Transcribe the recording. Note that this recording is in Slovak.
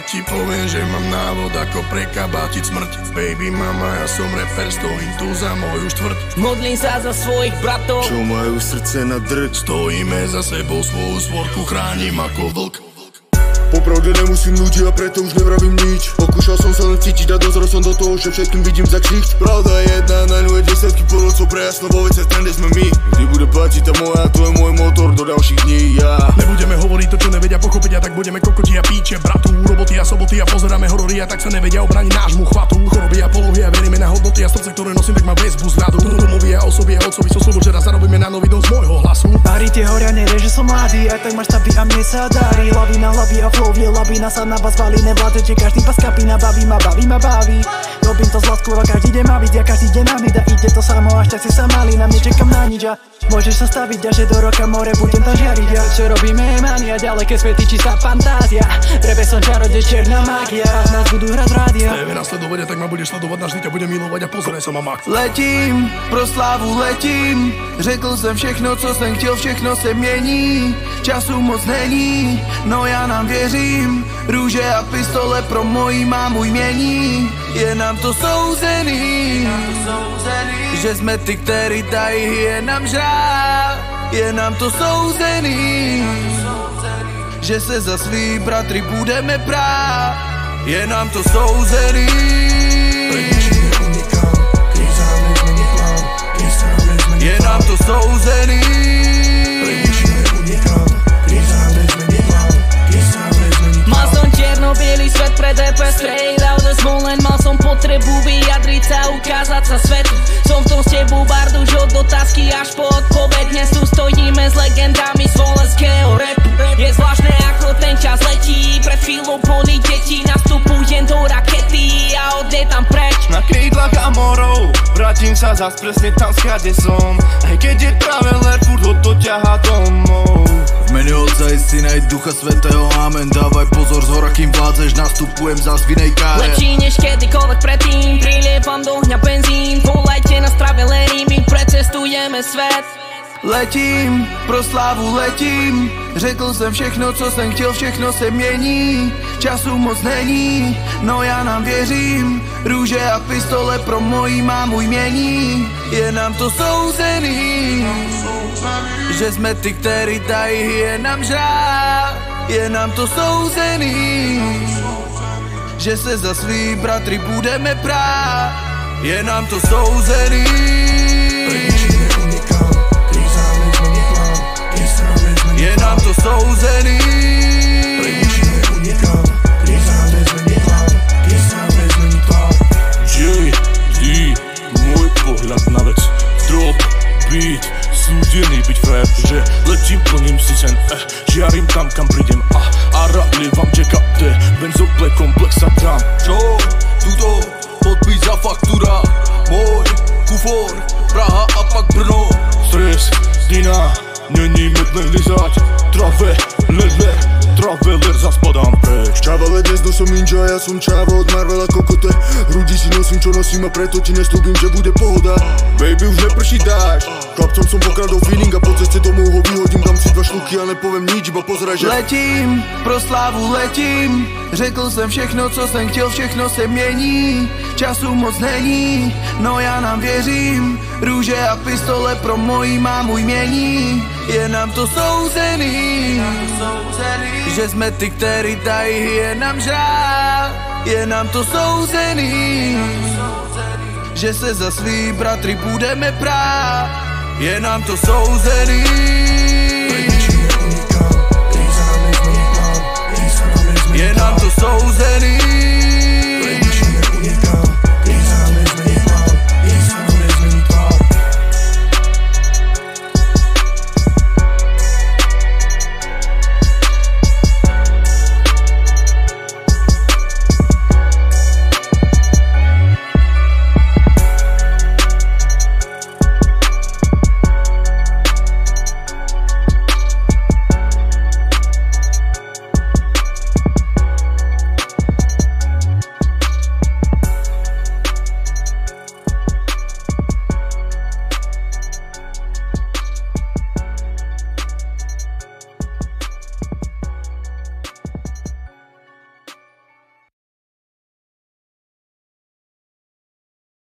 ti poviem, že mám návod, ako prekabátiť smrť. Baby mama, ja som reper, stojím tu za moju štvrť. Modlím sa za svojich bratov, čo majú srdce na drť. Stojíme za sebou, svoju svorku chránim ako vlk. Popravde nemusím ľudí a preto už nevravím nič. Pokúšal som sa len cítiť a dozrel som do toho, že všetkým vidím za ksicht. Pravda je jedna, najľuje desátky porodcov pre jasno, vo veciach trende sme my. Kdy bude platiť tá moja, to je môj motor do ďalších dní, ja. Nebudeme hovoriť to, čo nevedia pochopiť, a tak budeme kokoti a píče. Bratu, roboty a soboty a pozeráme horory, a tak sa nevedia obrániť nášmu chvatu. Choroby a polohy a veríme na hodnoty a srdce, ktoré nosím, tak má väzbu z ľadu. Domoví a osoby a otcovi som slovo, že raz zarobíme na nový dom z môjho hlasu. Pari tie horia, nevie, že som mladý, aj tak máš stavy a mne sa darí. Hlavy na hlavy a flow je labina, sa na vás valí, nevládete, každý pas kapína, baví ma, baví. Robím to z láskou a každý deň má vidieť, každý deň nám ide, ide to samo, až tak si sa mali, na mne čekám na nič a môžeš sa staviť a že do roka more budem tam žiariť. A čo robíme je mania, ďaleké svety, čistá fantázia. Rebe som čarodej, černá mágia, nás budú hrať rádia. Nevie nás sledovať, a tak ma budeš sledovať, navždy ťa budem milovať a pozeraj sa ma mak. Letím, pro slávu letím, řekl jsem všechno, co jsem chtěl, všechno se mění. Času moc není, no já nám věřím. Růže a pistole pro mojí mámu jmění. Je nám to souzený, že jsme ty, který dají, je nám žrát. Je nám to souzený, že se za svý bratry budeme prát. Je nám to souzený. Je nám to souzený. Mal som čierno-bielý svet pre DP, straight out the Smolen. Mal som potrebu vyjadriť sa, ukázať sa svetu. Som v tom s tebou bardu, už od otázky až po odpoveď. Dnes tu stojíme s legendami slovenského rapu. Je zvláštne, ako ten čas letí. Pred chvíľou boli deti, nastupujem do rakety a odjetam preč. Na krídlach amorov vrátim sa zas presne tam, skade som. Aj keď je traveler, furt ho to ťahá domov. V mene Otca i Syna i Ducha Svätého, amen. Dávaj pozor, zhora kým vládzeš, nastupujem zas v inej káre. Lepší než kedykoľvek predtým, prilievam do ohňa benzín. Volajte nás travelery, my precestujeme svet. Letím, pro slávu letím, řekl jsem všechno, co jsem chtěl, všechno se mění. Času moc není, no já nám věřím. Růže a pistole pro mojí mámu jmění. Je nám to souzený, že jsme ty, který dají, je nám žrát. Je nám to souzený, že se za svý bratry budeme prát. Je nám to souzený. Je nám to souzený. J.D. Môj pohľad na vec. Drop, beat, súdený byť fair, že letím, plním si sen, žiarím tam, kam prídem a rally vám čeká, benzople komplex sa tam. Čo? Tuto, podpis za faktura, môj kufor, Praha a pak Brno. Stres, dina, není mednej lizať, traveler zas padám preč. Čávale dnes nosom ninja, ja som čávo od Marvela kokote. Hrudi si nosím, čo nosím a preto ti nestúbim, že bude pohoda. Baby, už neprší dáš, chlapcom som pokradol feeling a po ceste domov ho vyhodím. Dám si 2 šluky a nepoviem nič, iba pozeraj, že letím, pro slávu letím, řekl jsem všechno, co jsem chtěl, všechno se mění. Času moc není, no já nám věřím. Růže a pistole pro mojí mámu jmění. Je nám to souzený, že jsme ty, který dají, je nám žrát. Je nám to souzený, že se za svý bratry budeme prát. Je nám to souzený. Je nám to souzený.